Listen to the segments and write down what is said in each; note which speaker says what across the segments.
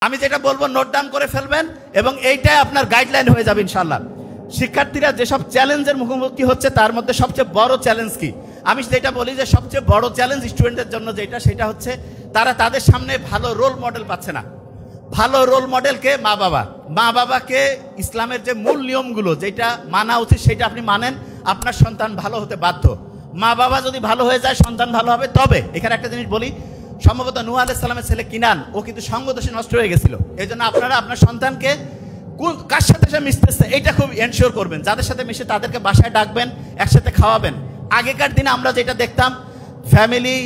Speaker 1: আমি যেটা বলবো নোট ডাউন করে ফেলবেন এবং এইটাই আপনার গাইডলাইন হয়ে যাবে ইনশাআল্লাহ। শিক্ষার্থীরা যেসব চ্যালেঞ্জের মুখোমুখি হচ্ছে তার মধ্যে সবচেয়ে বড় চ্যালেঞ্জ কি? আমি যেটা বলি যে সবচেয়ে বড় চ্যালেঞ্জ স্টুডেন্টের জন্য সেটা হচ্ছে তারা তাদের সামনে ভালো রোল মডেল পাচ্ছে না। ভালো রোল মডেলকে মা বাবাকে ইসলামের যে মূল নিয়মগুলো যেটা মানা উচিত সেটা আপনি মানেন, আপনার সন্তান ভালো হতে বাধ্য। মা বাবা যদি ভালো হয়ে যায় সন্তান ভালো হবে। তবে এখানে একটা জিনিস বলি, সম্ভবত নূহ আলাইহিস সালামের ছেলে কিনান ও কিন্তু সঙ্গদোষে নষ্ট হয়ে গেছিল। এই জন্য আপনারা আপনার সন্তানকে কার সাথে সে মিশতেছে এটা খুব এনশিওর করবেন। যাদের সাথে মিশে তাদেরকে বাসায় ডাকবেন, একসাথে খাওয়াবেন। আগেকার দিনে আমরা যেটা দেখতাম ফ্যামিলি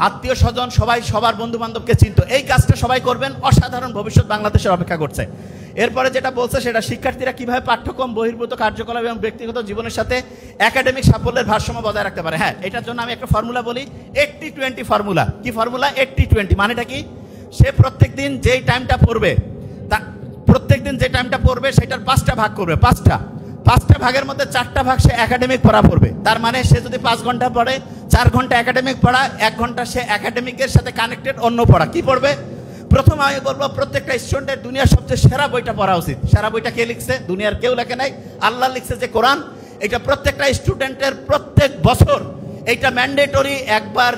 Speaker 1: আত্মীয় স্বজন সবাই সবার বন্ধু বান্ধবকে চিনত। এই কাজটা সবাই করবেন, অসাধারণ ভবিষ্যৎ বাংলাদেশের অপেক্ষা করছে। এরপরে যেটা বলছে সেটা শিক্ষার্থীরা কিভাবে পাঠ্যক্রম বহির্ভূত কার্যকলাপ এবং ব্যক্তিগত জীবনের সাথে একাডেমিক সাফল্যের ভারসাম্য বজায় রাখতে পারে। হ্যাঁ, এটার জন্য আমি একটা ফর্মুলা বলি, 80-20 ফর্মুলা। কি ফর্মুলা? 80-20 মানেটা কি? সে প্রত্যেকদিন যেই টাইমটা পড়বে সেটার 5টা ভাগ করবে। 5টা ভাগের মধ্যে 4টা ভাগ সে একাডেমিক পড়া পড়বে। তার মানে সে যদি 5 ঘন্টা পড়ে, 4 ঘন্টা একাডেমিক পড়া, 1 ঘন্টা সে একাডেমিকের সাথে কানেক্টেড অন্য পড়া। কি পড়বে? প্রথম আমি বলবো প্রত্যেকটা স্টুডেন্টের দুনিয়ার সবচেয়ে সেরা বইটা পড়া উচিত। সেরা বইটা কে লিখছে? দুনিয়ার কেউ লেখে নাই, আল্লাহ লিখছে যে কোরআন। এটা প্রত্যেকটা স্টুডেন্টের প্রত্যেক বছর এইটা ম্যান্ডেটরি একবার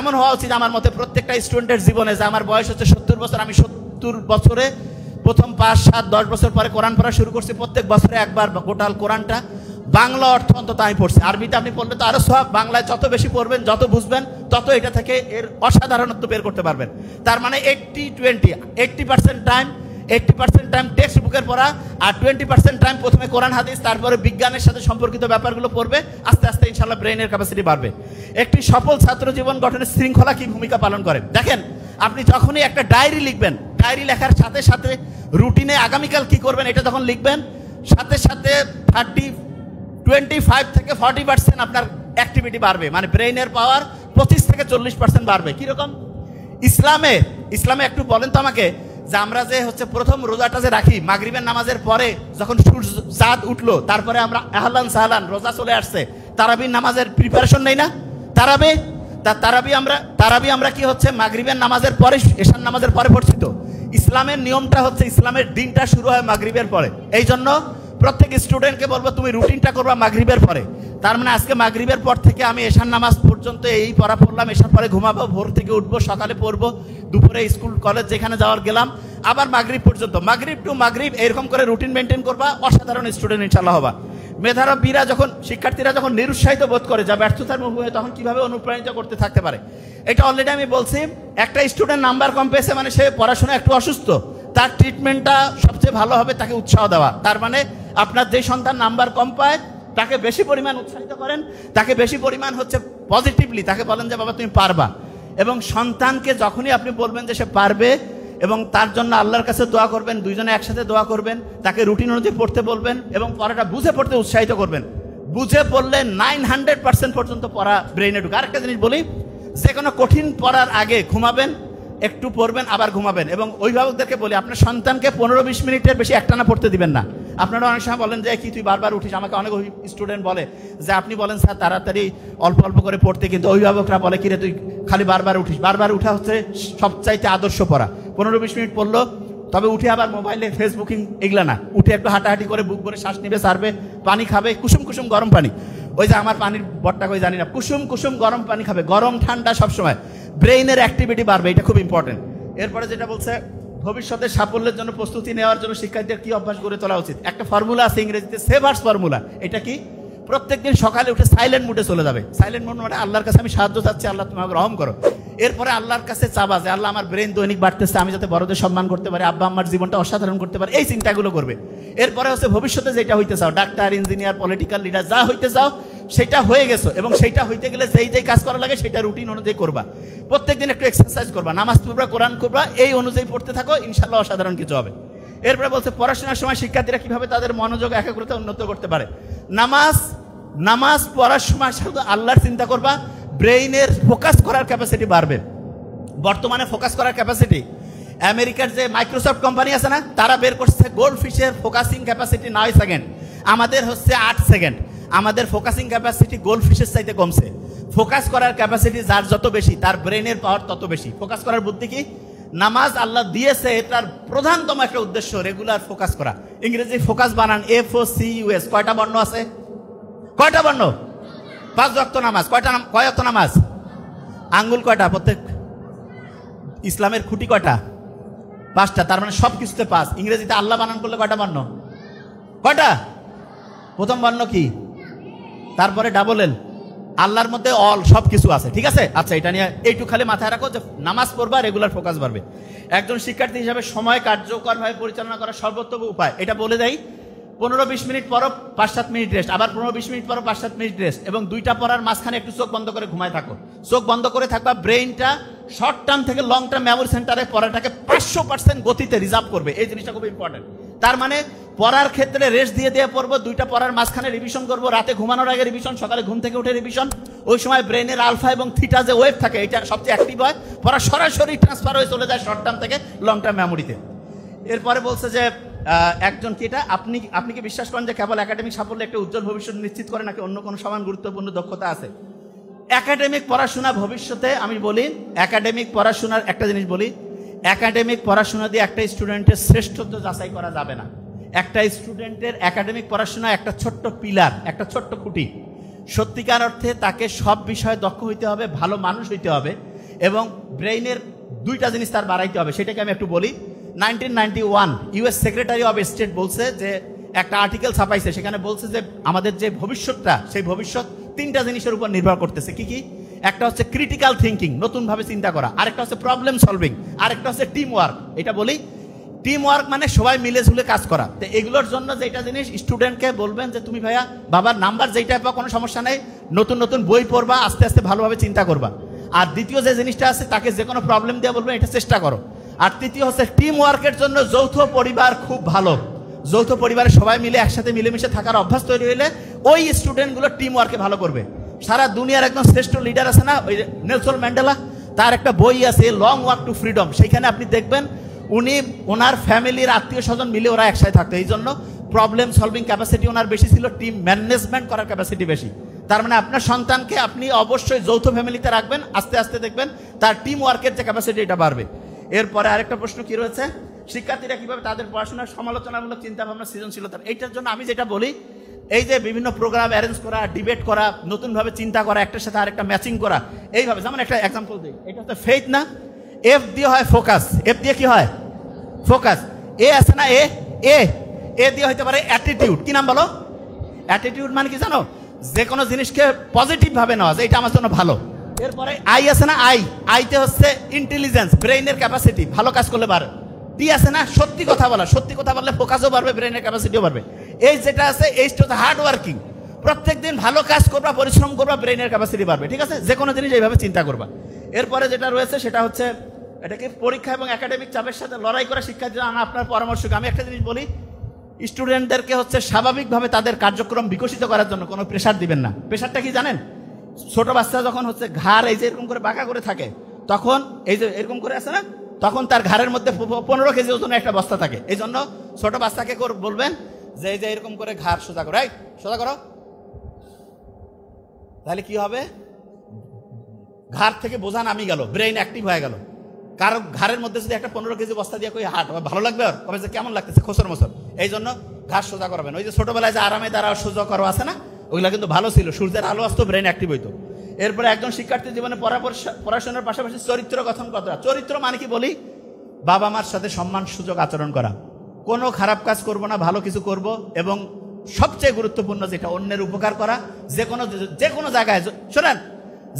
Speaker 1: এমন হওয়া উচিত আমার মতে প্রত্যেকটা স্টুডেন্টের জীবনে। যে আমার বয়স হচ্ছে 70 বছর, আমি 70 বছরে প্রথম 5, 7, 10 বছর পরে কোরআন পড়া শুরু করছি। প্রত্যেক বছরে একবার গোটাল কোরআনটা বাংলা অর্থ অন্তত আমি পড়ছি। আরবিতে আপনি পড়লে তো আরো সব। বাংলায় যত বেশি পড়বেন, যত বুঝবেন, তত এটা থেকে এর অসাধারণত্ব বের করতে পারবেন। তার মানে 80-20, 80% টাইম টেক্সট বুকের পড়া আর 20% টাইম প্রথমে কোরআন হাদিস, তারপরে বিজ্ঞানের সাথে সম্পর্কিত ব্যাপারগুলো পড়বে। আস্তে আস্তে ইনশাআল্লাহ ব্রেইনের ক্যাপাসিটি বাড়বে। একটি সফল ছাত্র জীবন গঠনের শৃঙ্খলা কি ভূমিকা পালন করে? দেখেন, আপনি যখনই একটা ডায়েরি লিখবেন, ডায়েরি লেখার সাথে সাথে রুটিনে আগামীকাল কি করবেন এটা যখন লিখবেন, সাথে সাথে 25 থেকে 40% আপনার অ্যাক্টিভিটি বাড়বে। মানে ব্রেইনের পাওয়ার 25-40% বাড়বে। কিরকম? ইসলামে একটু বলেন তো আমাকে, যে আমরা যে হচ্ছে প্রথম রোজাটা যে রাখি মাগরিবের নামাজের পরে, যখন সূর্য চাঁদ উঠলো, তারপরে আমরা আহলান সাহলান রোজা চলে আসছে, তারাবির নামাজের প্রিপারেশন নেই না? তারাবি আমরা কি হচ্ছে মাগরিবের নামাজের পরে, এশার নামাজের পরে পড়ছি। তো ইসলামের নিয়মটা হচ্ছে ইসলামের দিনটা শুরু হয় মাগরিবের পরে। এই জন্য প্রত্যেক স্টুডেন্টকে বলবো তুমি রুটিনটা করবা মাগরিবের পরে। তার মানে আজকে মাগরিবের পর থেকে আমি এশার নামাজ পর্যন্ত এই পড়া পড়লাম, এশার পরে ঘুমাবো, ভোর থেকে উঠবো, সকালে পড়বো, দুপুরে স্কুল কলেজ যেখানে যাওয়ার গেলাম, আবার মাগরিব পর্যন্ত, মাগরিব টু মাগরিব, এরকম করে রুটিন মেনটেন করবা। অসাধারণ স্টুডেন্ট ইনশাআল্লাহ হবা। মেধাবীরা যখন, শিক্ষার্থীরা যখন নিরুৎসাহিত বোধ করে, যা ব্যর্থতার মুখে তখন কিভাবে অনুপ্রাণিত করতে থাকতে পারে? এটা অলরেডি আমি বলছি। একটা স্টুডেন্ট নাম্বার কম পেয়েছে মানে সে পড়াশোনা একটু অসুস্থ, তার ট্রিটমেন্টটা সবচেয়ে ভালো হবে তাকে উৎসাহ দেওয়া। তার মানে আপনার যে সন্তান নাম্বার কম পায় তাকে বেশি পরিমাণ উৎসাহিত করেন, তাকে বেশি পরিমাণ হচ্ছে পজিটিভলি তাকে বলেন যে বাবা তুমি পারবা। এবং সন্তানকে যখনই আপনি বলবেন যে সে পারবে এবং তার জন্য আল্লাহর কাছে দোয়া করবেন, দুইজনে একসাথে দোয়া করবেন, তাকে রুটিন অনুযায়ী পড়তে বলবেন এবং পড়াটা বুঝে পড়তে উৎসাহিত করবেন। বুঝে পড়লে 900% পর্যন্ত পড়া ব্রেইনে ঢুকে। আরেকটা জিনিস বলি, যে কোনো কঠিন পড়ার আগে ঘুমাবেন, একটু পড়বেন আবার ঘুমাবেন। এবং অভিভাবকদেরকে বলি আপনার সন্তানকে 15-20 মিনিটের বেশি একটানা পড়তে দিবেন না। আপনারা অনেক সময় বলেন যে কি তুই বারবার উঠিস, আমাকে অনেক স্টুডেন্ট বলে যে আপনি বলেন স্যার তাড়াতাড়ি অল্প অল্প করে পড়তে, কিন্তু অভিভাবকরা বলে কিরে তুই খালি বারবার উঠিস। বারবার উঠা হচ্ছে সবচাইতে আদর্শ পড়া। 15-20 মিনিট পড়লো, তবে উঠে আবার মোবাইলে ফেসবুকিং এগুলা না, উঠে একটু হাঁটাহাঁটি করে বুক ভরে শ্বাস নিবে, সারবে, পানি খাবে, কুসুম কুসুম গরম পানি। ওই যে আমার পানির বটটা কই জানি না, কুসুম কুসুম গরম পানি খাবে, গরম ঠান্ডা সবসময়। ব্রেইনের অ্যাক্টিভিটি বাড়বে, এটা খুব ইম্পর্টেন্ট। এরপরে যেটা বলছে ভবিষ্যতের সাফল্যের জন্য প্রস্তুতি নেওয়ার জন্য শিক্ষার্থীদের কি অভ্যাস গড়ে তোলা উচিত? একটা ফর্মুলা আছে ইংরেজিতে, সেভার্স ফর্মুলা। এটা কি? প্রত্যেকদিন সকালে উঠে সাইলেন্ট মুডে চলে যাবে। সাইলেন্ট মুড মানে আল্লাহর কাছে আমি সাহায্য চাচ্ছি, আল্লাহ তুমি আমাকে রহম করো। এরপরে আল্লাহর কাছে চাবা যে আল্লাহ আমার ব্রেন দৈনিক বাড়তেছে, আমি যাতে বড়দের সম্মান করতে পারি, আব্বা আমার জীবনটা অসাধারণ করতে পারি, এই চিন্তাগুলো করবে। এরপরে হচ্ছে ভবিষ্যতে যেটা হইতে চাও, ডাক্তার, ইঞ্জিনিয়ার, পলিটিক্যাল লিডার যা হইতে চাও সেটা হয়ে গেছো, এবং সেইটা হইতে গেলে যেই কাজ করা লাগে সেটা রুটিন অনুযায়ী করবা। প্রত্যেকদিন একটু এক্সারসাইজ করবা, নামাজ পড়বা, কোরআন করবা, এই অনুযায়ী পড়তে থাকো, ইনশাআল্লাহ অসাধারণ কিছু হবে। এরপরে বলছে পড়াশোনার সময় শিক্ষার্থীরা কিভাবে তাদের মনোযোগ একাগ্রতা উন্নত করতে পারে। নামাজ পড়ার সময় শুধু আল্লাহর চিন্তা করবা, ব্রেইনের ফোকাস করার ক্যাপাসিটি বাড়বে। বর্তমানে ফোকাস করার ক্যাপাসিটি আমেরিকার যে মাইক্রোসফট কোম্পানি আছে না, তারা বের করছে গোল্ড ফিশের ফোকাসিং ক্যাপাসিটি 9 সেকেন্ড, আমাদের হচ্ছে 8 সেকেন্ড। আমাদের ফোকাসিং ক্যাপাসিটি গোল্ড ফিশের চাইতে কমছে। ফোকাস করার ক্যাপাসিটি যার যত বেশি তার ব্রেনের পাওয়ার তত বেশি। ফোকাস করার বুদ্ধি কি? নামাজ আল্লাহ দিয়েছে, এটার প্রধানতম একটা উদ্দেশ্য রেগুলার ফোকাস করা। ইংরেজি ফোকাস বানান FOCUS। কয়টা বর্ণ আছে? কয়টা বর্ণ? 5 ওয়াক্ত নামাজ। কয় ওয়াক্ত নামাজ? আঙ্গুল কয়টা প্রত্যেক? ইসলামের খুঁটি কয়টা? 5টা। তার মানে সব কিছুতে 5। ইংরেজিতে আল্লাহ বানান করলে কয়টা বর্ণ? কয়টা? প্রথম বর্ণ কি? তারপরে ডাবল এল। আল্লাহর মধ্যে অল, সব কিছু আছে, ঠিক আছে? আচ্ছা, এটা নিয়ে এইটু খালি মাথায় রাখো যে নামাজ পড়বা, রেগুলার ফোকাস বাড়বে। একজন শিক্ষার্থী হিসাবে সময় কার্যকরভাবে পরিচালনা করার সর্বোত্তম উপায় এটা বলে দেয়। 15-20 মিনিট পরও 5-7 মিনিট রেস্ট, আবার 15-20 মিনিট পরও 5-7 মিনিট রেস্ট, এবং 2টা পড়ার মাঝখানে একটু চোখ বন্ধ করে ঘুমায় থাকো। চোখ বন্ধ করে থাকবা, ব্রেইনটা শর্ট টার্ম থেকে লং টার্ম মেমোরি সেন্টারে পড়াটাকে 500% গতিতে রিজার্ভ করবে। এই জিনিসটা খুব ইম্পর্টেন্ট। তার মানে পড়ার ক্ষেত্রে রেস্ট দিয়ে পড়বো, 2টা পড়ার মাঝখানে রিভিশন করবো, রাতে ঘুমানোর আগে রিভিশন, সকালে ঘুম থেকে উঠে রিভিশন। ওই সময় ব্রেনের আলফা এবং থিটা যে ওয়েভ থাকে, এটা সবচেয়ে অ্যাক্টিভ হয়, পড়া সরাসরি ট্রান্সফার হয়ে চলে যায় শর্ট টার্ম থেকে লং টার্ম মেমোরিতে। এরপরে বলছে যে একজন কি এটা আপনি কি বিশ্বাস করেন যে কেবল একাডেমিক সাফল্য একটা উজ্জ্বল ভবিষ্যৎ নিশ্চিত করে, নাকি অন্য কোনো সমান গুরুত্বপূর্ণ দক্ষতা আছে? একাডেমিক পড়াশোনা ভবিষ্যতে, আমি বলি একাডেমিক পড়াশোনার একটা জিনিস বলি, একাডেমিক পড়াশোনা দিয়ে একটা স্টুডেন্টের শ্রেষ্ঠত্ব যাচাই করা যাবে না। একটা স্টুডেন্টের একাডেমিক পড়াশোনা একটা ছোট্ট পিলার, একটা ছোট্ট খুঁটি। সত্যিকার অর্থে তাকে সব বিষয়ে দক্ষ হইতে হবে, ভালো মানুষ হইতে হবে, এবং ব্রেইনের 2টা জিনিস তার বাড়াইতে হবে। সেটাকে আমি একটু বলি। 1991 US সেক্রেটারি অফ স্টেট বলছে যে, একটা আর্টিকেল ছাপাইছে, সেখানে বলছে যে আমাদের যে ভবিষ্যৎটা, সেই ভবিষ্যৎ 3টা জিনিসের উপর নির্ভর করতেছে। কি কি? একটা হচ্ছে ক্রিটিক্যাল থিঙ্কিং, নতুনভাবে চিন্তা করা, আরেকটা হচ্ছে প্রবলেম সলভিং, আরেকটা হচ্ছে টিম ওয়ার্ক। এটা বলি টিম ওয়ার্ক মানে সবাই মিলে ঝুলে কাজ করা। তো এগুলোর জন্য যেটা জিনিস স্টুডেন্টকে বলবেন যে তুমি ভাইয়া বাবার নাম্বার যেইটা পাও কোনো সমস্যা নেই, নতুন নতুন বই পড়বা, আস্তে আস্তে ভালোভাবে চিন্তা করবা। আর দ্বিতীয় যে জিনিসটা আছে, তাকে যে কোনো প্রবলেম দিয়ে বলবেন এটা চেষ্টা করো। আর তৃতীয় হচ্ছে টিম ওয়ার্কের জন্য যৌথ পরিবার খুব ভালো। যৌথ পরিবারে সবাই মিলে একসাথে মিলেমিশে থাকার অভ্যাস তৈরি হইলে ওই স্টুডেন্টগুলো টিম ওয়ার্কে ভালো করবে। সারা দুনিয়ার একদম শ্রেষ্ঠ লিডার আছে না, ওই নেলসন ম্যান্ডেলা, তার একটা বই আছে লং ওয়াক টু ফ্রিডম। সেইখানে আপনি দেখবেন উনি ওনার ফ্যামিলির আত্মীয় স্বজন মিলে ওরা একসাথে থাকতো। এই জন্য প্রবলেম সলভিং ক্যাপাসিটি ওনার বেশি ছিল, টিম ম্যানেজমেন্ট করার ক্যাপাসিটি বেশি। তার মানে আপনার সন্তানকে আপনি অবশ্যই যৌথ ফ্যামিলিতে রাখবেন, আস্তে আস্তে দেখবেন তার টিম ওয়ার্কের যে ক্যাপাসিটি এটা বাড়বে। এরপরে আরেকটা প্রশ্ন কি রয়েছে, শিক্ষার্থীরা কিভাবে তাদের পড়াশোনার সমালোচনামূলক চিন্তা ভাবনা সৃজনশীলতা, এইটার জন্য আমি যেটা বলি, এই যে বিভিন্ন প্রোগ্রাম অ্যারেঞ্জ করা, ডিবেট করা, নতুনভাবে চিন্তা করা, একটার সাথে আরেকটা ম্যাচিং করা, এইভাবে। যেমন একটা এক্সাম্পল দিই, এটা হচ্ছে ফেইথ না, এফ দিয়ে হয় ফোকাস, এফ দিয়ে কি হয়? ফোকাস। এ আছে না, এ দিয়ে হইতে পারে অ্যাটিটিউড। কি নাম বলো? অ্যাটিটিউড মানে কি জানো? যে কোনো জিনিসকে পজিটিভ ভাবে নেওয়া যায়, এটা আমার জন্য ভালো। এরপরে আই আছে না, আইতে হচ্ছে ইন্টেলিজেন্স, ব্রেইনের ক্যাপাসিটি, ভালো কাজ করলে বাড়ে। টি আছে না, সত্যি কথা বলা, সত্যি কথা বললে ফোকাসও বাড়বে, ব্রেইনের ক্যাপাসিটিও বাড়বে। এই যেটা আছে, এইটা হচ্ছে হার্ড ওয়ার্কিং, প্রত্যেকদিন ভালো কাজ করবা, পরিশ্রম করবা, ব্রেইনের ক্যাপাসিটি বাড়বে। ঠিক আছে, যে কোনো জিনিস এইভাবে চিন্তা করবা। এরপরে যেটা রয়েছে সেটা হচ্ছে এটাকে পরীক্ষা এবং একাডেমিক চাপের সাথে লড়াই করা শিক্ষার্থীরা। আপনার পরামর্শ, আমি একটা জিনিস বলি, স্টুডেন্টদেরকে হচ্ছে স্বাভাবিকভাবে তাদের কার্যক্রম বিকশিত করার জন্য কোনো প্রেশার দিবেন না। প্রেশারটা কি জানেন? ছোট বাচ্চা যখন হচ্ছে ঘাড় এই যে এরকম করে বাঁকা করে থাকে, তখন এই যে এরকম করে আছে না, তখন তার ঘাড়ের মধ্যে 15 কেজি ওজনের একটা বস্তা থাকে। এই জন্য ছোট বাচ্চাকে বলবেন যে এই যে এরকম করে ঘাড় সোজা করো, সোজা করো, তাহলে কি হবে? ঘাড় থেকে বোঝা নামি গেল, ব্রেইন অ্যাক্টিভ হয়ে গেল। কারো ঘাড়ের মধ্যে যদি একটা 15 কেজি বস্তা দিয়ে কই হাট, ভালো লাগবে? আর কবে যে কেমন লাগতেছে, খোসর মোসর। এই জন্য ঘাড় সোজা করবেন। ওই যে ছোটবেলায় যে আরামে দ্বারা সোজা করো আছে না, ওইগুলো কিন্তু ভালো ছিল, সূর্যের আলো আসতো, ব্রেন অ্যাক্টিভ হইতো। এরপরে একজন শিক্ষার্থী জীবনে পড়াশোনার পাশাপাশি চরিত্র গঠন করা। চরিত্র মানে কি বলি, বাবা মার সাথে সম্মান সুযোগ আচরণ করা, কোনো খারাপ কাজ করব না, ভালো কিছু করব, এবং সবচেয়ে গুরুত্বপূর্ণ যেটা অন্যের উপকার করা। যে কোনো জায়গায় শোনেন,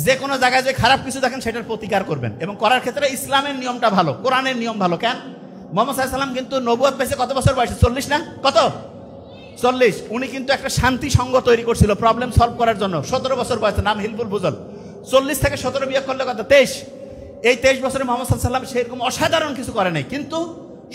Speaker 1: যে কোনো জায়গায় যে খারাপ কিছু দেখেন সেটার প্রতিকার করবেন, এবং করার ক্ষেত্রে ইসলামের নিয়মটা ভালো, কোরআনের নিয়ম ভালো। কেন? মুহাম্মদ সাল্লাল্লাহু আলাইহি ওয়াসাল্লাম কিন্তু নবুয়ত পেয়েছে কত বছর বয়সে? 40 না? কত? 40। উনি কিন্তু একটা শান্তি সংঘ তৈরি করছিল প্রবলেম সলভ করার জন্য, 17 বছর বয়সে, নাম হিলফুল ফুজল। 40 থেকে 17 বিয়োগ করলে কত? 23। এই 23 বছরে মুহাম্মদ সাল্লাল্লাহু আলাইহি ওয়াসাল্লাম সেরকম অসাধারণ কিছু করে নাই, কিন্তু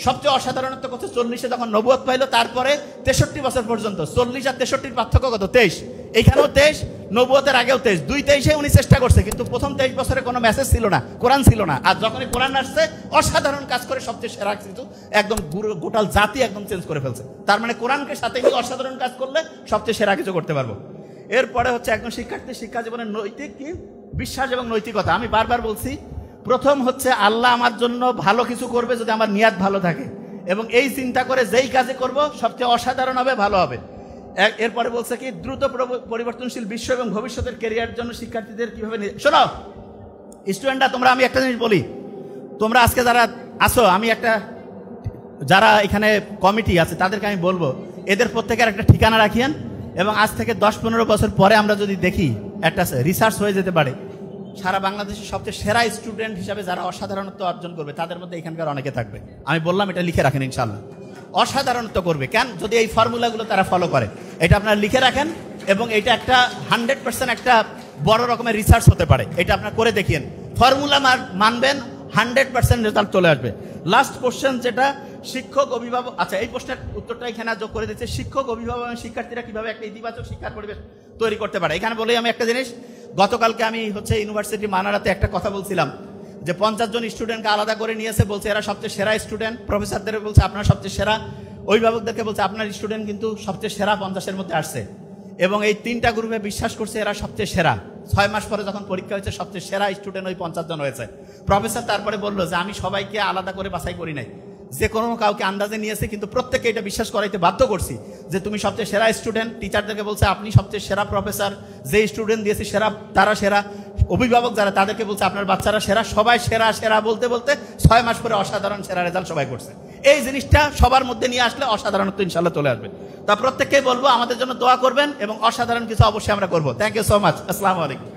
Speaker 1: সবচেয়ে অসাধারণত্ব করছে 40-এ যখন নবুয়ত পাইলো, তারপরে 63 বছর পর্যন্ত। 40 আর 63 পার্থক্য কত? 23। এইখানেও 23, নবুয়তের আগেও 23, 23-এ উনি চেষ্টা করছে, কিন্তু প্রথম 23 বছরে কোনো মেসেজ ছিল না, কোরআন ছিল না। আর যখনই কোরআন আসছে, অসাধারণ কাজ করে সবচেয়ে সেরা কিছু, একদম গোটাল জাতি একদম চেঞ্জ করে ফেলছে। তার মানে কোরআনকে সাথে নিয়ে অসাধারণ কাজ করলে সবচেয়ে সেরা কিছু করতে পারবো। এরপরে হচ্ছে একজন শিক্ষার্থী শিক্ষা জীবনের নৈতিক কি বিশ্বাস এবং নৈতিকতা। আমি বারবার বলছি, প্রথম হচ্ছে আল্লাহ আমার জন্য ভালো কিছু করবে যদি আমার নিয়াত ভালো থাকে, এবং এই চিন্তা করে যেই কাজে করব সবচেয়ে অসাধারণ হবে, ভালো হবে। এরপরে বলছে কি দ্রুত পরিবর্তনশীল বিশ্ব এবং ভবিষ্যতের ক্যারিয়ারের জন্য শিক্ষার্থীদের কিভাবে শোনো স্টুডেন্টরা, তোমরা আমি একটা জিনিস বলি, তোমরা আজকে যারা আসো, আমি একটা যারা এখানে কমিটি আছে তাদেরকে আমি বলবো এদের প্রত্যেকের একটা ঠিকানা রাখিয়েন, এবং আজ থেকে 10-15 বছর পরে আমরা যদি দেখি একটা রিসার্চ হয়ে যেতে পারে সারা বাংলাদেশের সবচেয়ে সেরা স্টুডেন্ট হিসাবে যারা অসাধারণত্ব অর্জন করবে তাদের মধ্যে এখানকার অনেকে থাকবে। আমি বললাম এটা লিখে রাখেন, ইনশাল্লাহ অসাধারণত্ব করবে। কেন? যদি এই ফর্মুলাগুলো তারা ফলো করে। এটা আপনারা লিখে রাখেন, এবং এটা একটা 100% একটা বড় রকমের রিসার্চ হতে পারে। এটা আপনারা করে দেখিয়েন, ফর্মুলা মানবেন, 100% রেজাল্ট চলে আসবে। লাস্ট কোশ্চেন যেটা শিক্ষক অভিভাবক, আচ্ছা এই প্রশ্নের উত্তরটা এখানে যোগ করে দিচ্ছে, শিক্ষক অভিভাবক এবং শিক্ষার্থীরা কিভাবে একটা ইতিবাচক শিক্ষার পরিবেশ তৈরি করতে পারে। এখানে বলেই আমি একটা জিনিস, গতকালকে আমি ইউনিভার্সিটি মানারাতে একটা কথা বলছিলাম যে 50 জন স্টুডেন্টকে আলাদা করে নিয়েছে, বলছে এরা সবচেয়ে সেরা স্টুডেন্ট, প্রফেসরদের বলছে আপনারা সবচেয়ে সেরা, অভিভাবকদেরকে বলছে আপনার স্টুডেন্ট কিন্তু সবচেয়ে সেরা 50-এর মধ্যে আসছে, এবং এই 3টা গ্রুপে বিশ্বাস করছে এরা সবচেয়ে সেরা। 6 মাস পরে যখন পরীক্ষা হয়েছে সবচেয়ে সেরা স্টুডেন্ট ওই 50 জন হয়েছে। প্রফেসর তারপরে বললো যে আমি সবাইকে আলাদা করে বাছাই করি নাই, যে কোনো কাউকে আন্দাজে নিয়েছে, কিন্তু প্রত্যেককে এটা বিশ্বাস করাইতে বাধ্য করছি যে তুমি সবচেয়ে সেরা স্টুডেন্ট। টিচারদেরকে বলছে আপনি সবচেয়ে সেরা প্রফেসর, যে স্টুডেন্ট দিয়েছে সেরা তারা সেরা, অভিভাবক যারা তাদেরকে বলছে আপনার বাচ্চারা সেরা, সবাই সেরা সেরা বলতে বলতে 6 মাস পরে অসাধারণ সেরা রেজাল্ট সবাই করছে। এই জিনিসটা সবার মধ্যে নিয়ে আসলে অসাধারণত্ব ইনশাল্লাহ চলে আসবে। তা প্রত্যেককেই বলবো আমাদের জন্য দোয়া করবেন, এবং অসাধারণ কিছু অবশ্যই আমরা করবো। Thank you so much. আসসালামু আলাইকুম।